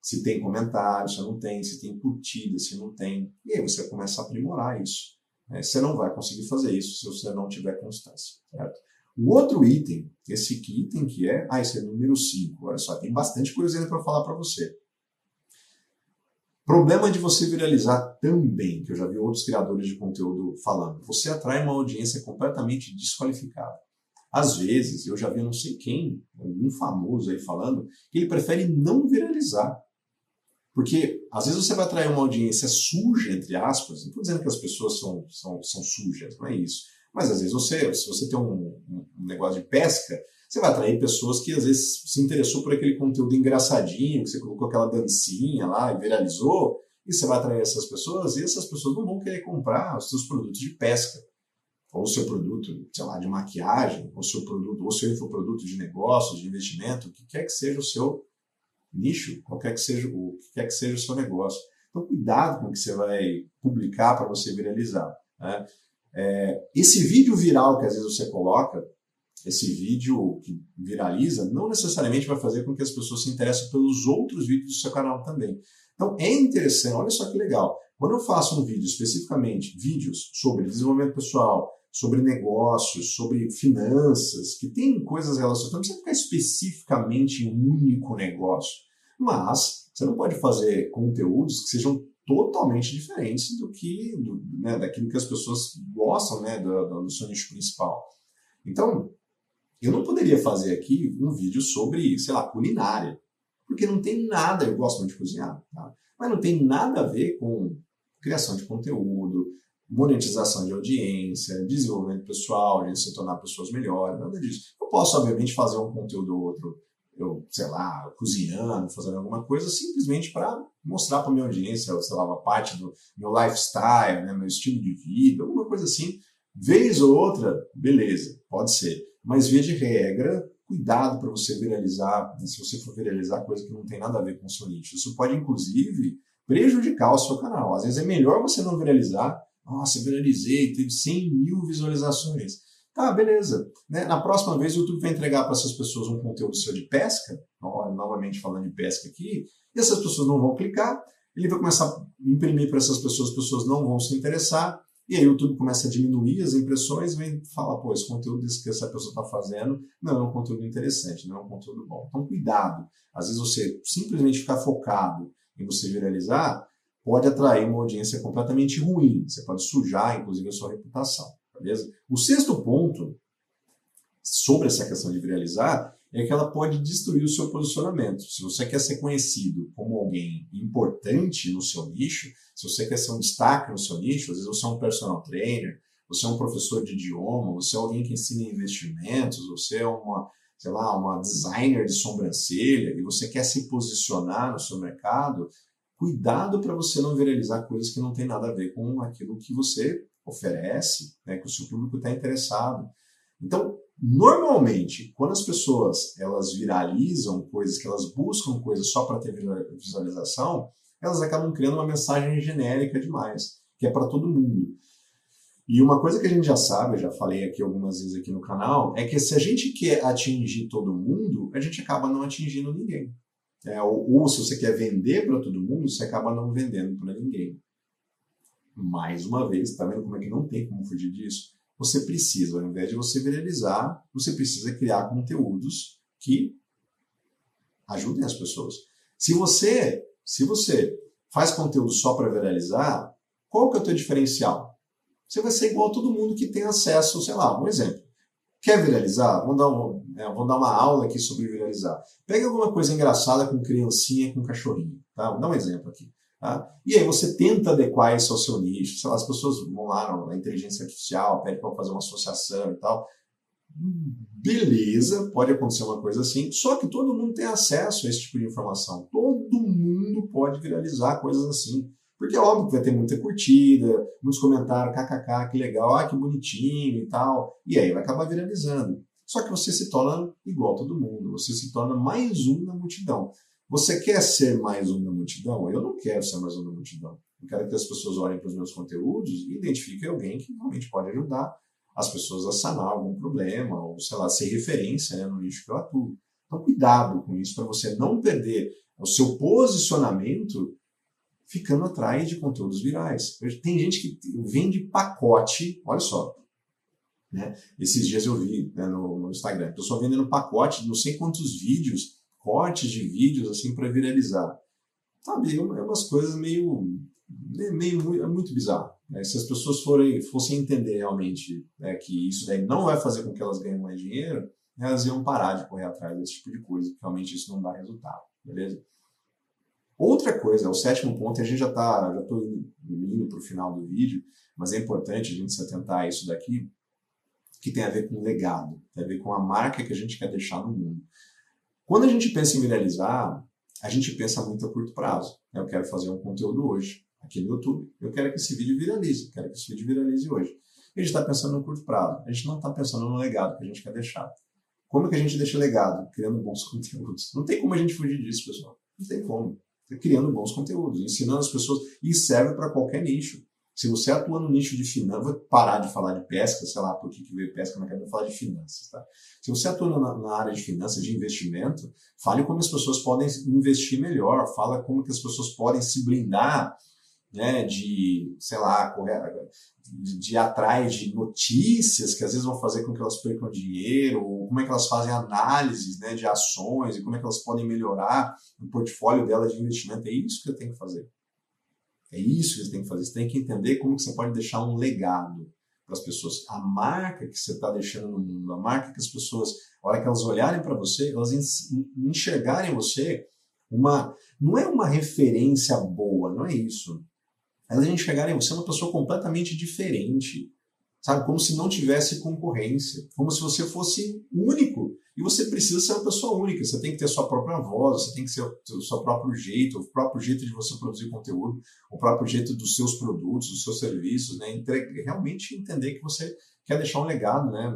se tem comentários, se não tem, se tem curtida, se não tem. E aí você começa a aprimorar isso. Né? Você não vai conseguir fazer isso se você não tiver constância, certo? O outro item, esse item que esse é o número 5, olha só, tem bastante coisa ainda para falar para você. Problema de você viralizar também, que eu já vi outros criadores de conteúdo falando, você atrai uma audiência completamente desqualificada. Às vezes, eu já vi não sei quem, algum famoso aí falando, que ele prefere não viralizar. Porque às vezes você vai atrair uma audiência suja, entre aspas, não estou dizendo que as pessoas são sujas, não é isso. Mas às vezes se você tem um negócio de pesca, você vai atrair pessoas que às vezes se interessou por aquele conteúdo engraçadinho, que você colocou aquela dancinha lá e viralizou, e você vai atrair essas pessoas, e essas pessoas não vão querer comprar os seus produtos de pesca, ou o seu produto, sei lá, de maquiagem, ou o seu produto, ou o seu infoproduto de negócio, de investimento, o que quer que seja o seu nicho, o que quer que seja o seu negócio. Então, cuidado com o que você vai publicar para você viralizar, né? Esse vídeo viral que às vezes você coloca, esse vídeo que viraliza, não necessariamente vai fazer com que as pessoas se interessem pelos outros vídeos do seu canal também. Então, é interessante, olha só que legal. Quando eu faço um vídeo, especificamente vídeos sobre desenvolvimento pessoal, sobre negócios, sobre finanças, que tem coisas relacionadas, não precisa ficar especificamente em um único negócio, mas você não pode fazer conteúdos que sejam totalmente diferentes daquilo que as pessoas gostam, né, do seu nicho principal. Então, eu não poderia fazer aqui um vídeo sobre, sei lá, culinária, porque não tem nada, eu gosto muito de cozinhar, tá? Mas não tem nada a ver com criação de conteúdo, monetização de audiência, desenvolvimento pessoal, de se tornar pessoas melhores, nada disso. Eu posso, obviamente, fazer um conteúdo ou outro, sei lá, cozinhando, fazendo alguma coisa, simplesmente para mostrar para a minha audiência, sei lá, uma parte do meu lifestyle, né, meu estilo de vida, alguma coisa assim. Vez ou outra, beleza, pode ser. Mas, via de regra, cuidado para você viralizar, se você for viralizar coisa que não tem nada a ver com o seu nicho. Isso pode, inclusive, prejudicar o seu canal. Às vezes é melhor você não viralizar. Nossa, viralizei, teve 100 mil visualizações. Tá, beleza. Né? Na próxima vez o YouTube vai entregar para essas pessoas um conteúdo seu de pesca, novamente falando de pesca aqui, e essas pessoas não vão clicar, ele vai começar a imprimir para essas pessoas, as pessoas não vão se interessar, e aí o YouTube começa a diminuir as impressões, vem falar, pô, esse conteúdo que essa pessoa está fazendo não é um conteúdo interessante, não é um conteúdo bom. Então, cuidado. Às vezes você simplesmente ficar focado em você viralizar pode atrair uma audiência completamente ruim. Você pode sujar, inclusive, a sua reputação. Beleza? O sexto ponto sobre essa questão de viralizar é que ela pode destruir o seu posicionamento. Se você quer ser conhecido como alguém importante no seu nicho, se você quer ser um destaque no seu nicho, às vezes você é um personal trainer, você é um professor de idioma, você é alguém que ensina investimentos, você é uma designer de sobrancelha e você quer se posicionar no seu mercado, cuidado para você não viralizar coisas que não tem nada a ver com aquilo que você oferece, né, que o seu público está interessado. Então, normalmente, quando as pessoas elas viralizam coisas, que elas buscam coisas só para ter visualização, elas acabam criando uma mensagem genérica demais, que é para todo mundo. E uma coisa que a gente já sabe, eu já falei aqui algumas vezes aqui no canal, é que se a gente quer atingir todo mundo, a gente acaba não atingindo ninguém. Ou se você quer vender para todo mundo, você acaba não vendendo para ninguém. Mais uma vez, tá vendo como é que não tem como fugir disso? Você precisa, ao invés de você viralizar, você precisa criar conteúdos que ajudem as pessoas. Se você faz conteúdo só para viralizar, qual que é o teu diferencial? Você vai ser igual a todo mundo que tem acesso, sei lá, um exemplo. Quer viralizar? Vamos dar uma aula aqui sobre viralizar. Pega alguma coisa engraçada com criancinha, com cachorrinho. Tá? Vou dar um exemplo aqui. Tá? E aí você tenta adequar isso ao seu nicho. Sei lá, as pessoas vão lá na inteligência artificial, pedem para fazer uma associação e tal. Beleza, pode acontecer uma coisa assim, só que todo mundo tem acesso a esse tipo de informação. Todo mundo pode viralizar coisas assim. Porque é óbvio que vai ter muita curtida, muitos comentários, kkk, que legal, que bonitinho e tal. E aí vai acabar viralizando. Só que você se torna igual a todo mundo, você se torna mais um na multidão. Você quer ser mais um na multidão? Eu não quero ser mais um na multidão. Eu quero que as pessoas olhem para os meus conteúdos e identifiquem alguém que realmente pode ajudar as pessoas a sanar algum problema, ou, sei lá, ser referência, né, no nicho que eu atuo. Então, cuidado com isso, para você não perder o seu posicionamento ficando atrás de conteúdos virais. Tem gente que vende pacote, olha só, né? Esses dias eu vi, né, no Instagram, a pessoa vendendo pacote de não sei quantos vídeos, cortes de vídeos assim para viralizar. Sabe, é umas coisas é muito bizarro. Né? Se as pessoas fossem entender realmente, né, que isso daí não vai fazer com que elas ganhem mais dinheiro, elas iam parar de correr atrás desse tipo de coisa, porque realmente isso não dá resultado, beleza? Outra coisa, o sétimo ponto, e a gente já estou indo para o final do vídeo, mas é importante a gente se atentar a isso daqui, que tem a ver com legado, tem a ver com a marca que a gente quer deixar no mundo. Quando a gente pensa em viralizar, a gente pensa muito a curto prazo. Eu quero fazer um conteúdo hoje, aqui no YouTube. Eu quero que esse vídeo viralize, quero que esse vídeo viralize hoje. A gente está pensando no curto prazo, a gente não está pensando no legado que a gente quer deixar. Como que a gente deixa legado? Criando bons conteúdos. Não tem como a gente fugir disso, pessoal. Não tem como. Criando bons conteúdos, ensinando as pessoas, e serve para qualquer nicho. Se você atua no nicho de finanças, vou parar de falar de pesca, sei lá por que veio pesca na cabeça, falar de finanças, tá? Se você atua na área de finanças, de investimento, fale como as pessoas podem investir melhor, fala como que as pessoas podem se blindar, né, de, sei lá, de ir atrás de notícias que às vezes vão fazer com que elas percam dinheiro, ou como é que elas fazem análises, né, de ações, e como é que elas podem melhorar o portfólio delas de investimento. É isso que eu tenho que fazer. É isso que você tem que fazer. Você tem que entender como que você pode deixar um legado para as pessoas. A marca que você está deixando no mundo, a marca que as pessoas, a hora que elas olharem para você, elas enxergarem você, não é uma referência boa, não é isso. Elas enxergarem você uma pessoa completamente diferente, sabe? Como se não tivesse concorrência, como se você fosse único. E você precisa ser uma pessoa única, você tem que ter sua própria voz, você tem que ter o seu próprio jeito, o próprio jeito de você produzir conteúdo, o próprio jeito dos seus produtos, dos seus serviços, né? Realmente entender que você quer deixar um legado, né,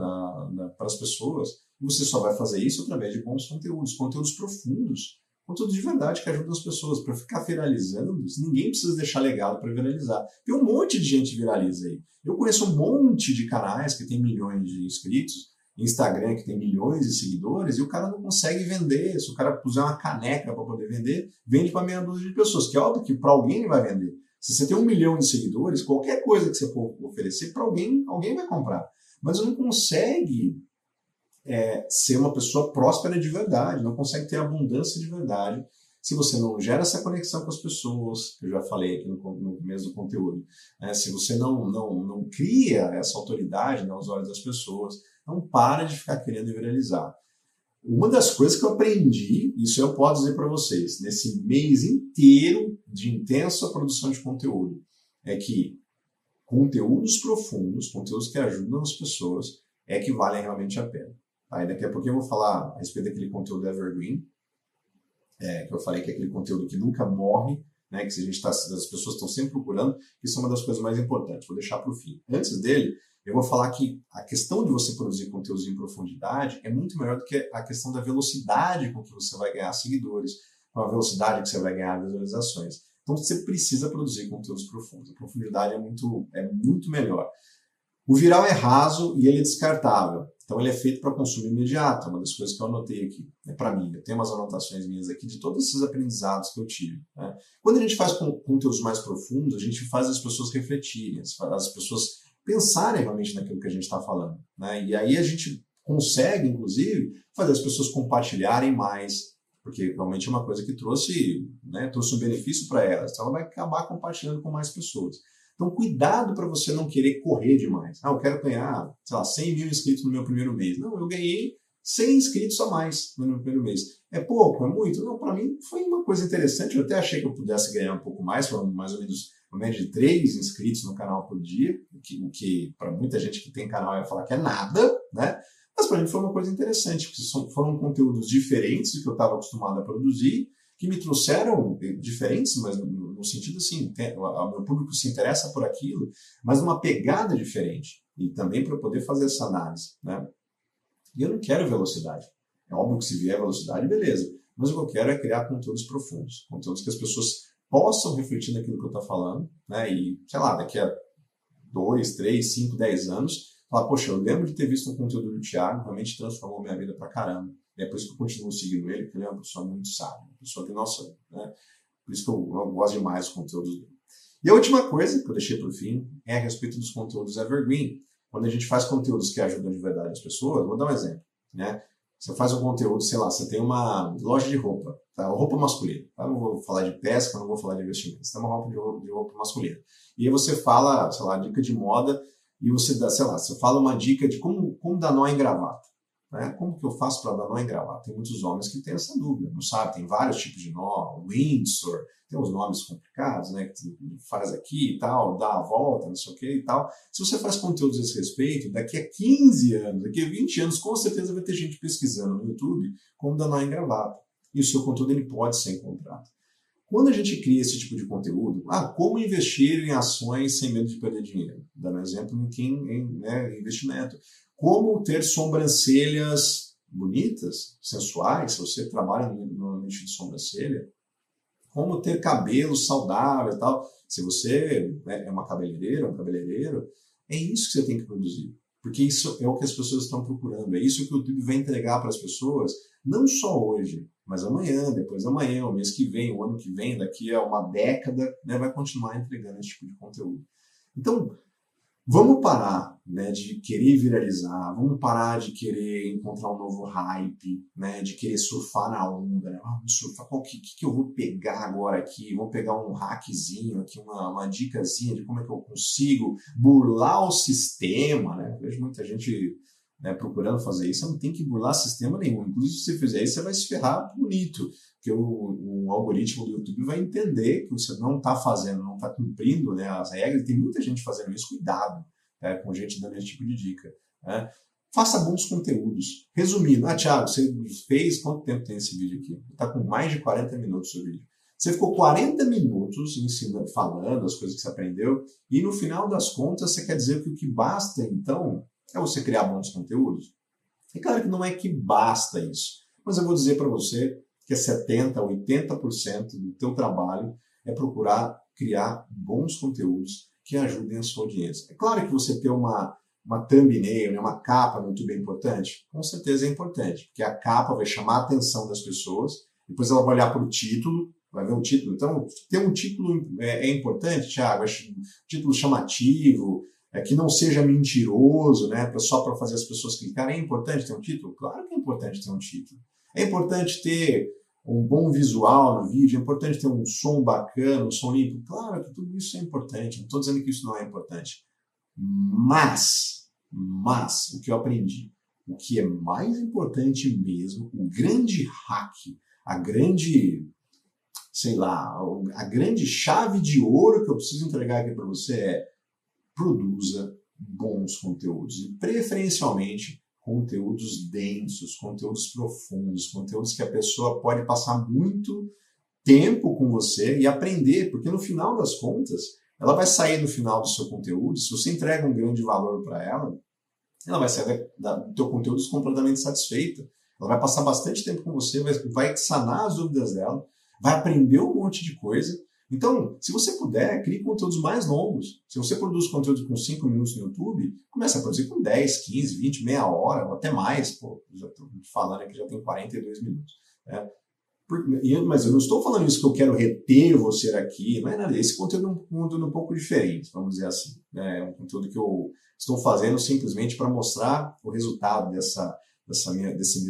para as pessoas. E você só vai fazer isso através de bons conteúdos, conteúdos profundos, conteúdos de verdade que ajudam as pessoas. Para ficar viralizando, ninguém precisa deixar legado para viralizar. Tem um monte de gente que viraliza aí. Eu conheço um monte de canais que tem milhões de inscritos, Instagram que tem milhões de seguidores, e o cara não consegue vender. Se o cara puser uma caneca para poder vender, vende para meia dúzia de pessoas, que é óbvio que para alguém ele vai vender. Se você tem 1 milhão de seguidores, qualquer coisa que você for oferecer para alguém vai comprar. Mas não consegue ser uma pessoa próspera de verdade, não consegue ter abundância de verdade se você não gera essa conexão com as pessoas, que eu já falei aqui no começo do conteúdo, né? Se você não cria essa autoridade, né, aos olhos das pessoas, não para de ficar querendo viralizar. Uma das coisas que eu aprendi, isso eu posso dizer para vocês, nesse mês inteiro de intensa produção de conteúdo, é que conteúdos profundos, conteúdos que ajudam as pessoas, é que valem realmente a pena. Aí daqui a pouquinho eu vou falar a respeito daquele conteúdo evergreen, que eu falei que é aquele conteúdo que nunca morre, né, que as pessoas estão sempre procurando, isso é uma das coisas mais importantes, vou deixar para o fim. Antes dele, eu vou falar que a questão de você produzir conteúdos em profundidade é muito melhor do que a questão da velocidade com que você vai ganhar seguidores, com a velocidade que você vai ganhar visualizações. Então você precisa produzir conteúdos profundos. A profundidade é muito melhor. O viral é raso e ele é descartável. Então ele é feito para consumo imediato, é uma das coisas que eu anotei aqui, né, para mim. Eu tenho umas anotações minhas aqui de todos esses aprendizados que eu tive, né? Quando a gente faz conteúdos mais profundos, a gente faz as pessoas refletirem, as pessoas pensarem realmente naquilo que a gente está falando, né? E aí a gente consegue, inclusive, fazer as pessoas compartilharem mais, porque realmente é uma coisa que trouxe um benefício para elas. Então ela vai acabar compartilhando com mais pessoas. Então, cuidado para você não querer correr demais. Eu quero ganhar, sei lá, 100 mil inscritos no meu primeiro mês. Não, eu ganhei 100 inscritos a mais no meu primeiro mês. É pouco? É muito? Não, para mim foi uma coisa interessante. Eu até achei que eu pudesse ganhar um pouco mais, foram mais ou menos uma média de 3 inscritos no canal por dia, o que para muita gente que tem canal vai falar que é nada, né? Mas para mim foi uma coisa interessante, porque foram conteúdos diferentes do que eu estava acostumado a produzir, que me trouxeram diferentes, mas no sentido assim, o meu público se interessa por aquilo, mas numa pegada diferente, e também para poder fazer essa análise, né? E eu não quero velocidade. É óbvio que se vier velocidade, beleza, mas o que eu quero é criar conteúdos profundos, conteúdos que as pessoas possam refletir naquilo que eu estou falando, né? E, sei lá, daqui a 2, 3, 5, 10 anos, falar, poxa, eu lembro de ter visto um conteúdo do Thiago, realmente transformou minha vida pra caramba. E é por isso que eu continuo seguindo ele, porque ele é uma pessoa muito sábia, uma pessoa que, nossa, né? Por isso que eu gosto demais dos conteúdos dele. E a última coisa que eu deixei para o fim é a respeito dos conteúdos evergreen. Quando a gente faz conteúdos que ajudam de verdade as pessoas, vou dar um exemplo, né? Você faz um conteúdo, sei lá, você tem uma loja de roupa, tá? Roupa masculina. Tá? Não vou falar de pesca, não vou falar de investimento. Você tem uma roupa de roupa masculina. E aí você fala, sei lá, dica de moda, e você dá, sei lá, você fala uma dica de como dar nó em gravata. né? Como que eu faço para dar nó em gravata? Tem muitos homens que têm essa dúvida, não sabe? Tem vários tipos de nó, Windsor, tem uns nomes complicados, né? Que faz aqui e tal, dá a volta, não sei o que e tal. Se você faz conteúdos a esse respeito, daqui a 15 anos, daqui a 20 anos, com certeza vai ter gente pesquisando no YouTube como dar nó em gravata. E o seu conteúdo ele pode ser encontrado. Quando a gente cria esse tipo de conteúdo, como investir em ações sem medo de perder dinheiro? Dando um exemplo em investimento. Como ter sobrancelhas bonitas, sensuais, se você trabalha no nicho de sobrancelha. Como ter cabelo saudável e tal. Se você é uma cabeleireira, um cabeleireiro, é isso que você tem que produzir. Porque isso é o que as pessoas estão procurando. É isso que o YouTube vai entregar para as pessoas, não só hoje, mas amanhã, depois da manhã, o mês que vem, o ano que vem, daqui a uma década, né, vai continuar entregando esse tipo de conteúdo. Então, vamos parar, né, de querer viralizar, vamos parar de querer encontrar um novo hype, né, de querer surfar na onda, né, vamos surfar, o que eu vou pegar agora aqui? Vou pegar um hackzinho aqui, uma dicasinha de como é que eu consigo burlar o sistema, né? Vejo muita gente, né, procurando fazer isso. Você não tem que burlar sistema nenhum. Inclusive, se você fizer isso, você vai se ferrar bonito, porque o algoritmo do YouTube vai entender que você não está fazendo, não está cumprindo, né, as regras. Tem muita gente fazendo isso. Cuidado, né, com gente dando esse tipo de dica, né? Faça bons conteúdos. Resumindo, Thiago, você fez... Quanto tempo tem esse vídeo aqui? Está com mais de 40 minutos o vídeo. Você ficou 40 minutos ensinando, falando as coisas que você aprendeu, e no final das contas você quer dizer que o que basta, então, é você criar bons conteúdos? É claro que não é que basta isso, mas eu vou dizer para você que é 70%, 80% do teu trabalho é procurar criar bons conteúdos que ajudem a sua audiência. É claro que você ter uma thumbnail, né, uma capa no YouTube é importante? Com certeza é importante, porque a capa vai chamar a atenção das pessoas, depois ela vai olhar para o título, vai ver o título. Então, ter um título é importante, Thiago, um título chamativo, que não seja mentiroso, né, só para fazer as pessoas clicarem. É importante ter um título? Claro que é importante ter um título. É importante ter um bom visual no vídeo, é importante ter um som bacana, um som limpo. Claro que tudo isso é importante, não estou dizendo que isso não é importante. Mas, o que eu aprendi, o que é mais importante mesmo, o grande hack, a grande, sei lá, a grande chave de ouro que eu preciso entregar aqui para você é: produza bons conteúdos, e preferencialmente conteúdos densos, conteúdos profundos, conteúdos que a pessoa pode passar muito tempo com você e aprender, porque no final das contas, ela vai sair no final do seu conteúdo, se você entrega um grande valor para ela vai sair do teu conteúdo completamente satisfeita. Ela vai passar bastante tempo com você, vai sanar as dúvidas dela, vai aprender um monte de coisa. Então, se você puder, crie conteúdos mais longos. Se você produz conteúdo com 5 minutos no YouTube, comece a produzir com 10, 15, 20, meia hora, ou até mais. Pô, já estou falando aqui, já tem 42 minutos. Né? Mas eu não estou falando isso que eu quero reter você aqui, não é nada. Esse conteúdo é um conteúdo um pouco diferente, vamos dizer assim. É um conteúdo que eu estou fazendo simplesmente para mostrar o resultado desse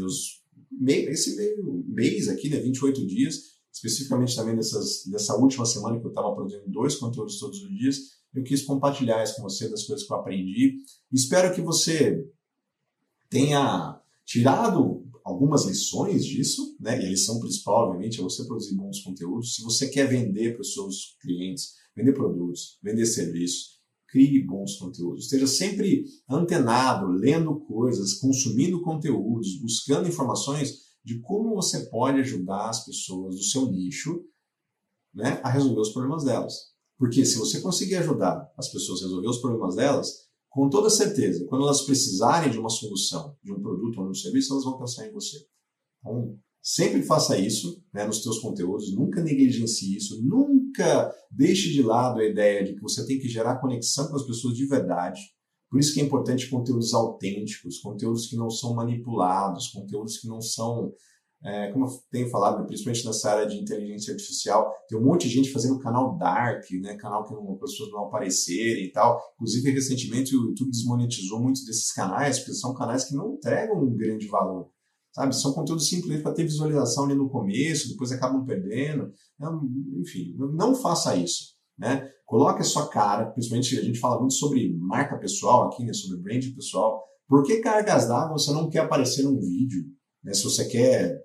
meio mês aqui, né, 28 dias, especificamente também dessa última semana que eu estava produzindo 2 conteúdos todos os dias. Eu quis compartilhar isso com você, das coisas que eu aprendi. Espero que você tenha tirado algumas lições disso, né? E a lição principal, obviamente, é você produzir bons conteúdos. Se você quer vender para os seus clientes, vender produtos, vender serviços, crie bons conteúdos. Esteja sempre antenado, lendo coisas, consumindo conteúdos, buscando informações de como você pode ajudar as pessoas do seu nicho, né, a resolver os problemas delas. Porque se você conseguir ajudar as pessoas a resolver os problemas delas, com toda certeza, quando elas precisarem de uma solução, de um produto ou de um serviço, elas vão pensar em você. Então, sempre faça isso, né, nos seus conteúdos, nunca negligencie isso, nunca deixe de lado a ideia de que você tem que gerar conexão com as pessoas de verdade. Por isso que é importante conteúdos autênticos, conteúdos que não são manipulados, conteúdos que não são, como eu tenho falado, principalmente nessa área de inteligência artificial, tem um monte de gente fazendo canal dark, né, canal que as pessoas não aparecerem e tal. Inclusive, recentemente, o YouTube desmonetizou muitos desses canais, porque são canais que não entregam um grande valor. Sabe? São conteúdos simples para ter visualização ali no começo, depois acabam perdendo. Enfim, não faça isso. Né? Coloque a sua cara, principalmente a gente fala muito sobre marca pessoal aqui, né, sobre brand pessoal. Por que cargas d'água você não quer aparecer num vídeo? Né? Se você quer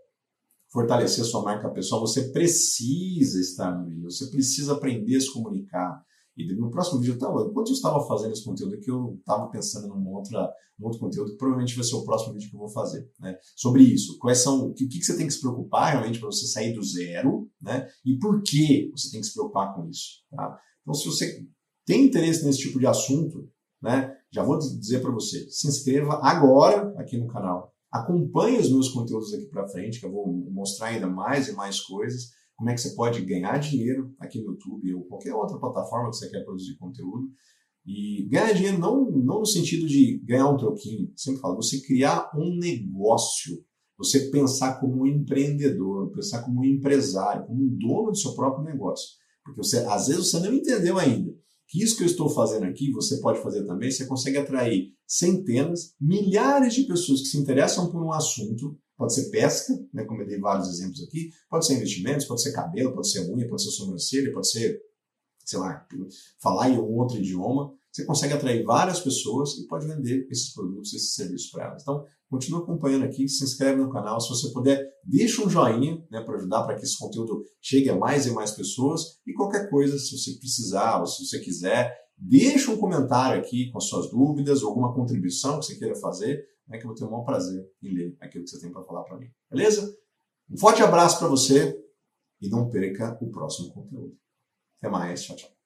fortalecer a sua marca pessoal, você precisa estar no vídeo, você precisa aprender a se comunicar. E no próximo vídeo, enquanto eu estava fazendo esse conteúdo aqui, eu estava pensando num outro conteúdo que provavelmente vai ser o próximo vídeo que eu vou fazer, né? Sobre isso. O que você tem que se preocupar realmente para você sair do zero, né? E por que você tem que se preocupar com isso, tá? Então, se você tem interesse nesse tipo de assunto, né? Já vou dizer para você, se inscreva agora aqui no canal. Acompanhe os meus conteúdos aqui para frente, que eu vou mostrar ainda mais e mais coisas. Como é que você pode ganhar dinheiro aqui no YouTube ou qualquer outra plataforma que você quer produzir conteúdo. E ganhar dinheiro não no sentido de ganhar um troquinho, sempre falo, você criar um negócio, você pensar como um empreendedor, pensar como um empresário, como um dono do seu próprio negócio. Porque às vezes você não entendeu ainda que isso que eu estou fazendo aqui, você pode fazer também, você consegue atrair centenas, milhares de pessoas que se interessam por um assunto. Pode ser pesca, né, como eu dei vários exemplos aqui, pode ser investimentos, pode ser cabelo, pode ser unha, pode ser sobrancelha, pode ser, sei lá, falar em um outro idioma. Você consegue atrair várias pessoas e pode vender esses produtos, esses serviços para elas. Então, continua acompanhando aqui, se inscreve no canal, se você puder, deixa um joinha, né, para ajudar para que esse conteúdo chegue a mais e mais pessoas. E qualquer coisa, se você precisar ou se você quiser, deixa um comentário aqui com as suas dúvidas, alguma contribuição que você queira fazer, né, que eu vou ter o maior prazer em ler aquilo que você tem para falar para mim. Beleza? Um forte abraço para você e não perca o próximo conteúdo. Até mais. Tchau, tchau.